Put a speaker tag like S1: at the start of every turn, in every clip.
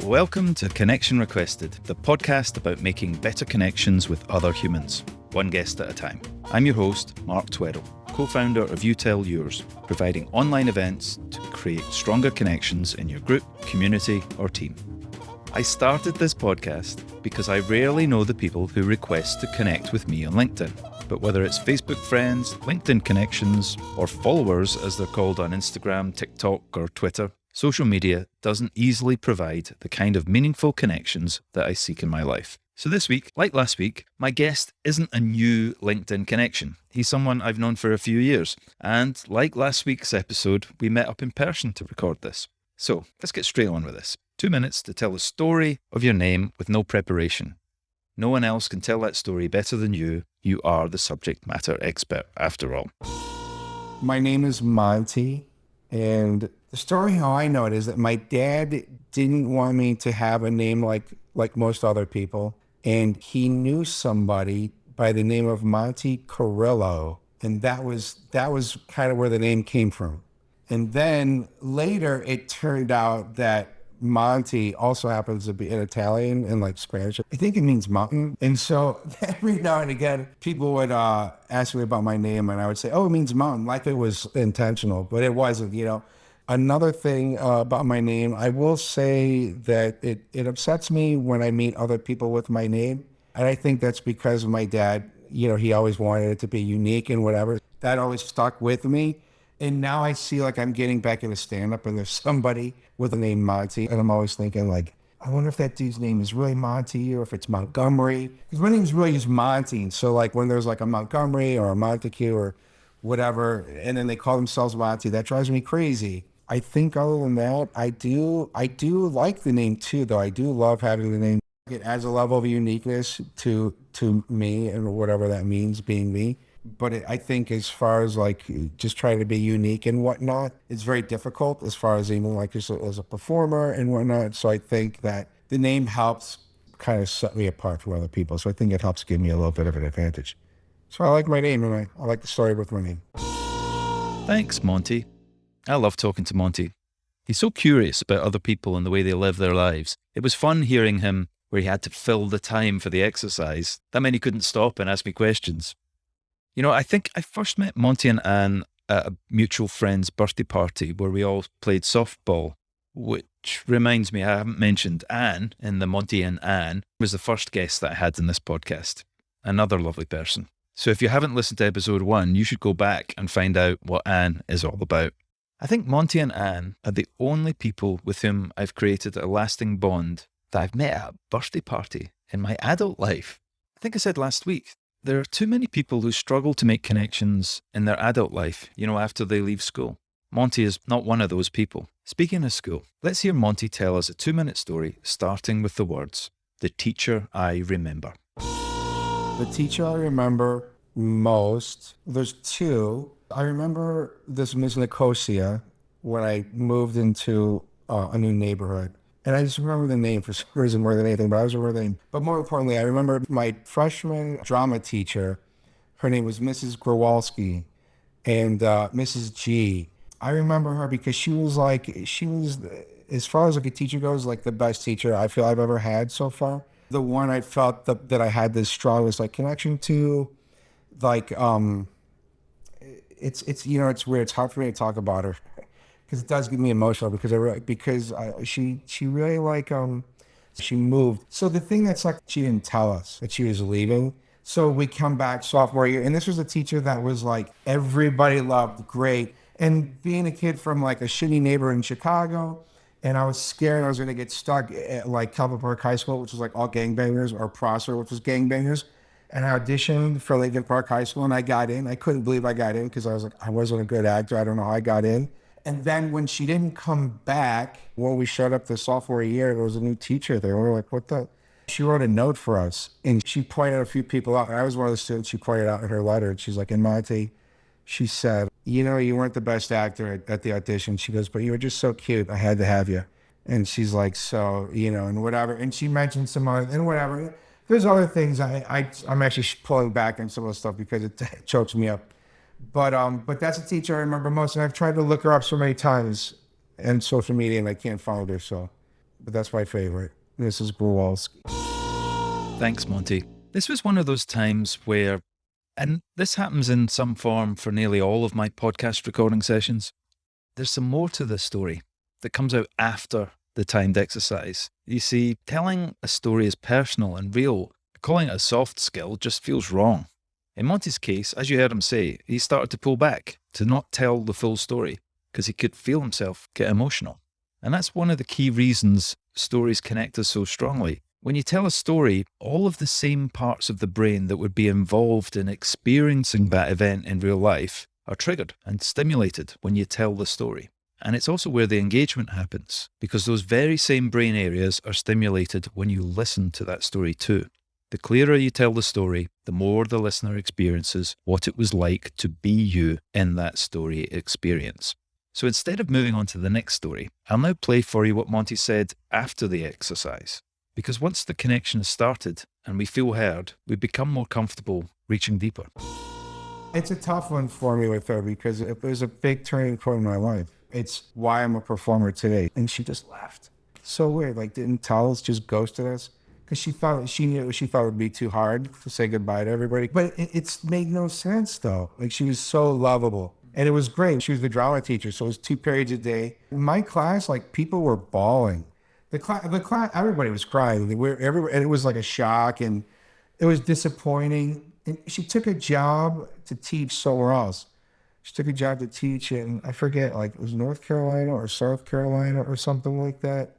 S1: Welcome to Connection Requested, the podcast about making better connections with other humans, one guest at a time. I'm your host, Mark Tweddle, co-founder of You Tell Yours, providing online events to create stronger connections in your group, community, or team. I started this podcast because I rarely know the people who request to connect with me on LinkedIn. But whether it's Facebook friends, LinkedIn connections, or followers as they're called on Instagram, TikTok, or Twitter, social media doesn't easily provide the kind of meaningful connections that I seek in my life. So this week, like last week, my guest isn't a new LinkedIn connection. He's someone I've known for a few years. And like last week's episode, we met up in person to record this. So let's get straight on with this. 2 minutes to tell the story of your name with no preparation. No one else can tell that story better than you. You are the subject matter expert, after all.
S2: My name is Monte, and the story how I know it is that my dad didn't want me to have a name like most other people, and he knew somebody by the name of Monte Carrillo, and that was kind of where the name came from. And then later it turned out that Monte also happens to be in Italian and like Spanish. I think it means mountain. And so every now and again, people would ask me about my name and I would say, oh, it means mountain, like it was intentional, but it wasn't, you know. Another thing about my name, I will say that it upsets me when I meet other people with my name. And I think that's because of my dad, you know, he always wanted it to be unique and whatever. That always stuck with me. And now I see like I'm getting back into stand-up and there's somebody with the name Monte. And I'm always thinking like, I wonder if that dude's name is really Monte or if it's Montgomery. Because my name is really just Monte. So like when there's like a Montgomery or a Montague or whatever, and then they call themselves Monte, that drives me crazy. I think other than that, I do like the name too, though. I do love having the name. It adds a level of uniqueness to me and whatever that means, being me. But I think as far as like just trying to be unique and whatnot, it's very difficult as far as even like as a performer and whatnot. So I think that the name helps kind of set me apart from other people. So I think it helps give me a little bit of an advantage. So I like my name and I like the story with my name.
S1: Thanks, Monte. I love talking to Monte. He's so curious about other people and the way they live their lives. It was fun hearing him where he had to fill the time for the exercise. That meant he couldn't stop and ask me questions. You know, I think I first met Monte and Anne at a mutual friend's birthday party where we all played softball, which reminds me, I haven't mentioned Anne in the Monte and Anne was the first guest that I had in this podcast. Another lovely person. So if you haven't listened to episode 1, you should go back and find out what Anne is all about. I think Monte and Anne are the only people with whom I've created a lasting bond that I've met at a birthday party in my adult life. I think I said last week, there are too many people who struggle to make connections in their adult life, you know, after they leave school. Monte is not one of those people. Speaking of school, let's hear Monte tell us a 2-minute story starting with the words, "The teacher I remember."
S2: The teacher I remember most, there's two. I remember this Miss Nicosia when I moved into a new neighborhood. And I just remember the name for some reason more than anything, but I was remember the name. But more importantly, I remember my freshman drama teacher. Her name was Mrs. Growalski and Mrs. G. I remember her because she was, as far as like a teacher goes, like the best teacher I feel I've ever had so far. The one I felt that I had this strongest like connection to, like, it's you know, it's weird. It's hard for me to talk about her. Because it does get me emotional because she really like she moved. So the thing that's like she didn't tell us that she was leaving. So we come back sophomore year, and this was a teacher that was like everybody loved, great. And being a kid from like a shitty neighborhood in Chicago, and I was scared I was gonna get stuck at like Calvin Park High School, which was like all gangbangers, or Prosser, which was gangbangers. And I auditioned for Lincoln Park High School, and I got in. I couldn't believe I got in because I was like, I wasn't a good actor. I don't know how I got in. And then when she didn't come back, when we showed up the sophomore year, there was a new teacher there. We were like, what the? She wrote a note for us and she pointed a few people out. And I was one of the students she pointed out in her letter. And she's like, in Monte, she said, you know, you weren't the best actor at the audition. She goes, but you were just so cute. I had to have you. And she's like, so, you know, and whatever. And she mentioned some other, and whatever. There's other things I'm actually pulling back on some of the stuff because it chokes me up. But that's a teacher I remember most, and I've tried to look her up so many times in social media, and I can't find her. So but that's my favorite. Mrs. Growalski.
S1: Thanks, Monte. This was one of those times where, and this happens in some form for nearly all of my podcast recording sessions, there's some more to this story that comes out after the timed exercise. You see, telling a story is personal and real. Calling it a soft skill just feels wrong. In Monte's case, as you heard him say, he started to pull back, to not tell the full story, because he could feel himself get emotional. And that's one of the key reasons stories connect us so strongly. When you tell a story, all of the same parts of the brain that would be involved in experiencing that event in real life are triggered and stimulated when you tell the story. And it's also where the engagement happens, because those very same brain areas are stimulated when you listen to that story too. The clearer you tell the story, the more the listener experiences what it was like to be you in that story experience. So instead of moving on to the next story, I'll now play for you what Monte said after the exercise. Because once the connection is started and we feel heard, we become more comfortable reaching deeper.
S2: It's a tough one for me with her because it was a big turning point in my life. It's why I'm a performer today. And she just left. So weird, like didn't tell us, just ghosted us. Because she thought it would be too hard to say goodbye to everybody. But it's made no sense though. Like she was so lovable. And it was great. She was the drama teacher, so it was 2 periods a day. In my class, like people were bawling. The class, everybody was crying. And it was like a shock, and it was disappointing. And she took a job to teach somewhere else. She took a job to teach in, I forget, like it was North Carolina or South Carolina or something like that.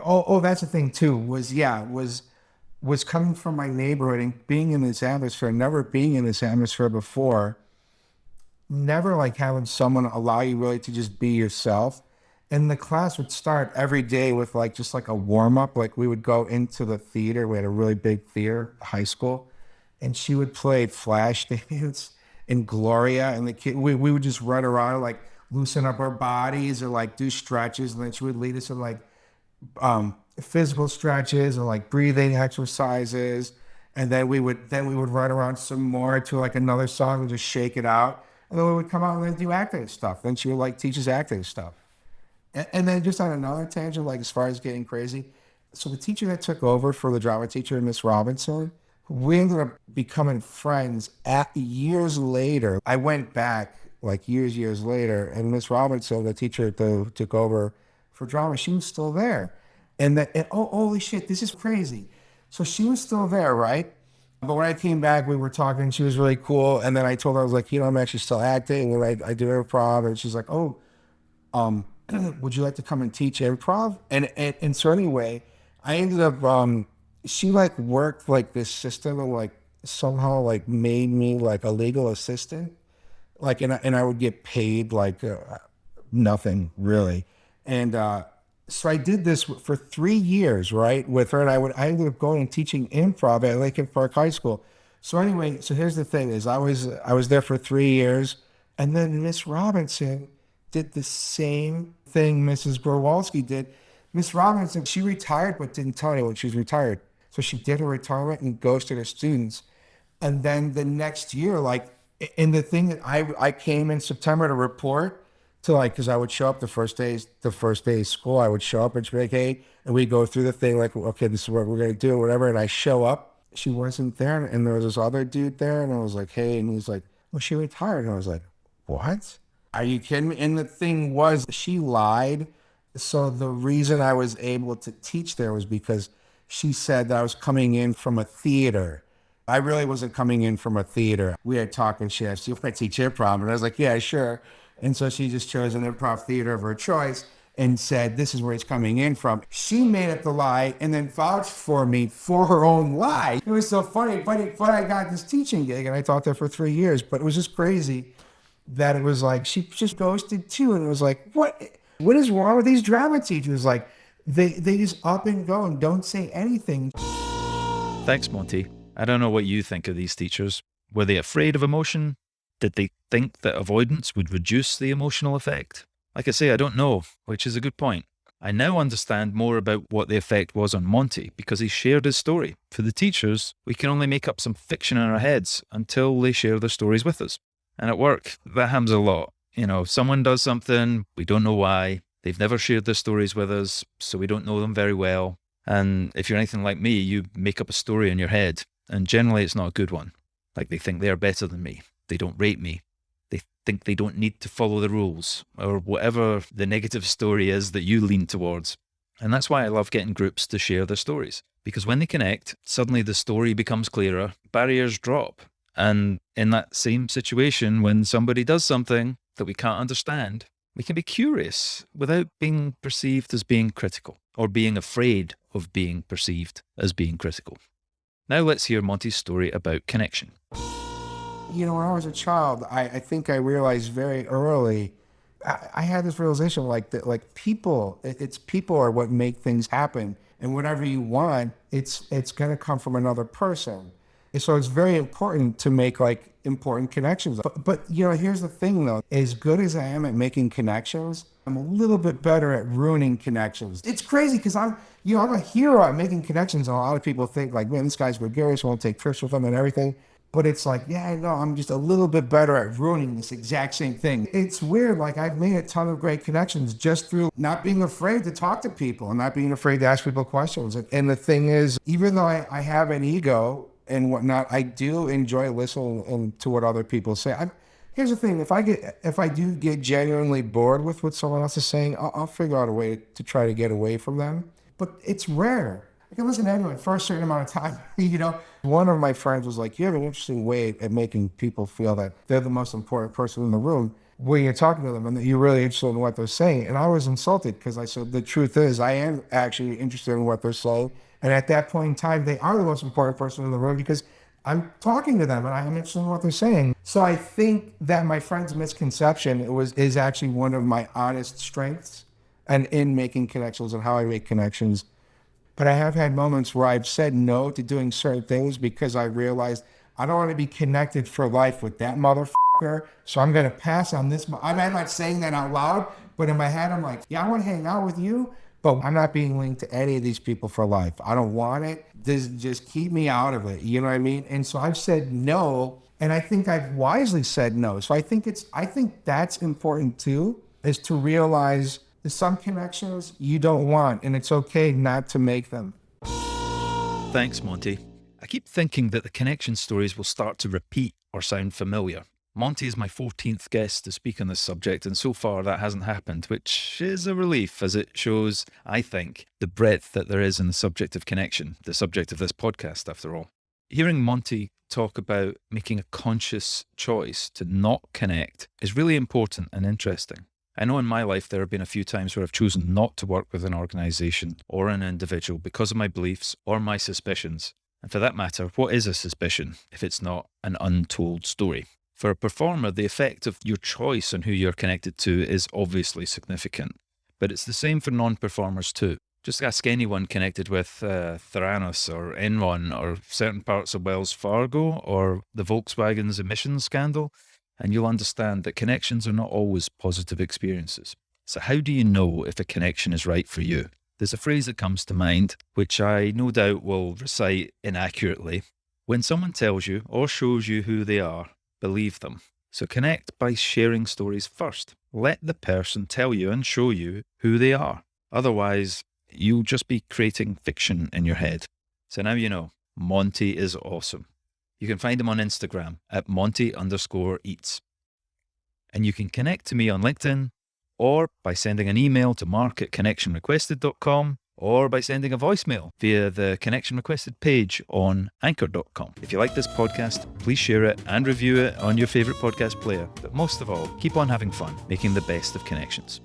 S2: Oh, that's the thing too. Was coming from my neighborhood and being in this atmosphere, never being in this atmosphere before. Never like having someone allow you really to just be yourself. And the class would start every day with like just like a warm up. Like we would go into the theater. We had a really big theater, high school, and she would play Flashdance and Gloria, and we would just run around like loosen up our bodies or like do stretches, and then she would lead us in like physical stretches and like breathing exercises, and then we would run around some more to like another song and just shake it out. And then we would come out and then do acting stuff. Then she would like teach us acting stuff. And then just on another tangent, like as far as getting crazy. So the teacher that took over for the drama teacher, Miss Robinson, we ended up becoming friends years later. I went back like years later, and Miss Robinson, the teacher that took over for drama, she was still there. And oh, holy shit, this is crazy. So she was still there, right? But when I came back, we were talking, she was really cool. And then I told her, I was like, I'm actually still acting, and I do improv. And she's like, oh, would you like to come and teach improv? And so anyway, I ended up, she like worked like this system and like somehow like made me like a legal assistant. Like, and I would get paid like nothing really. And so I did this for 3 years, right, with her. And I ended up going and teaching improv at Lincoln Park High School. So anyway, so here's the thing is I was there for 3 years, and then Miss Robinson did the same thing Mrs. Growalski did. Miss Robinson, she retired but didn't tell anyone she was retired. So she did her retirement and ghosted her students. And then the next year, like, in the thing that I came in September to report to, like, because I would show up the first day of school, I would show up and she'd be like, hey, and we'd go through the thing like, okay, this is what we're going to do, whatever. And I show up, she wasn't there. And there was this other dude there. And I was like, hey, and he's like, well, she retired. And I was like, what? Are you kidding me? And the thing was, she lied. So the reason I was able to teach there was because she said that I was coming in from a theater. I really wasn't coming in from a theater. We had talking shit. You want to teach improv? And I was like, yeah, sure. And so she just chose an improv theater of her choice and said, this is where he's coming in from. She made up the lie and then vouched for me for her own lie. It was so funny, but I got this teaching gig and I taught there for 3 years, but it was just crazy that it was like, she just ghosted too. And it was like, what is wrong with these drama teachers? Like, they just up and go and don't say anything.
S1: Thanks, Monte. I don't know what you think of these teachers. Were they afraid of emotion? Did they think that avoidance would reduce the emotional effect? Like I say, I don't know, which is a good point. I now understand more about what the effect was on Monte because he shared his story. For the teachers, we can only make up some fiction in our heads until they share their stories with us. And at work, that happens a lot. You know, someone does something, we don't know why. They've never shared their stories with us, so we don't know them very well. And if you're anything like me, you make up a story in your head, and generally it's not a good one. Like they think they're better than me. They don't rate me. They think they don't need to follow the rules, or whatever the negative story is that you lean towards. And that's why I love getting groups to share their stories. Because when they connect, suddenly the story becomes clearer, barriers drop. And in that same situation, when somebody does something that we can't understand, we can be curious without being perceived as being critical, or being afraid of being perceived as being critical. Now let's hear Monte's story about connection.
S2: When I was a child, I think I realized very early, I had this realization that people, it's people are what make things happen. And whatever you want, it's going to come from another person. And so it's very important to make important connections. But here's the thing though, as good as I am at making connections, I'm a little bit better at ruining connections. It's crazy because I'm a hero at making connections. And a lot of people think man, this guy's gregarious, won't take trips with him and everything. But it's I'm just a little bit better at ruining this exact same thing. It's weird. I've made a ton of great connections just through not being afraid to talk to people and not being afraid to ask people questions. And the thing is, even though I have an ego and whatnot, I do enjoy listening to what other people say. Here's the thing: if I do get genuinely bored with what someone else is saying, I'll figure out a way to try to get away from them. But it's rare. I can listen to anyone for a certain amount of time. One of my friends was like, "You have an interesting way at making people feel that they're the most important person in the room when you're talking to them, and that you're really interested in what they're saying." And I was insulted because I said, "The truth is, I am actually interested in what they're saying." And at that point in time, they are the most important person in the room because I'm talking to them and I am interested in what they're saying. So I think that my friend's misconception is actually one of my honest strengths, and in making connections and how I make connections. But I have had moments where I've said no to doing certain things because I realized I don't want to be connected for life with that motherfucker. So I'm going to pass on this. I'm not saying that out loud, but in my head, I'm like, yeah, I want to hang out with you, but I'm not being linked to any of these people for life. I don't want it. Just keep me out of it. You know what I mean? And so I've said no, and I think I've wisely said no. So I think that's important too, is to realize there's some connections you don't want, and it's okay not to make them.
S1: Thanks, Monte. I keep thinking that the connection stories will start to repeat or sound familiar. Monte is my 14th guest to speak on this subject, and so far that hasn't happened, which is a relief, as it shows, I think, the breadth that there is in the subject of connection, the subject of this podcast, after all. Hearing Monte talk about making a conscious choice to not connect is really important and interesting. I know in my life there have been a few times where I've chosen not to work with an organisation or an individual because of my beliefs or my suspicions. And for that matter, what is a suspicion if it's not an untold story? For a performer, the effect of your choice on who you're connected to is obviously significant. But it's the same for non-performers too. Just ask anyone connected with Theranos or Enron or certain parts of Wells Fargo or the Volkswagen's emissions scandal, and you'll understand that connections are not always positive experiences. So how do you know if a connection is right for you? There's a phrase that comes to mind, which I no doubt will recite inaccurately. When someone tells you or shows you who they are, believe them. So connect by sharing stories first. Let the person tell you and show you who they are. Otherwise, you'll just be creating fiction in your head. So now you know, Monte is awesome. You can find him on Instagram at Monte_eats. And you can connect to me on LinkedIn, or by sending an email to mark@connectionrequested.com, or by sending a voicemail via the Connection Requested page on anchor.com. If you like this podcast, please share it and review it on your favorite podcast player. But most of all, keep on having fun, making the best of connections.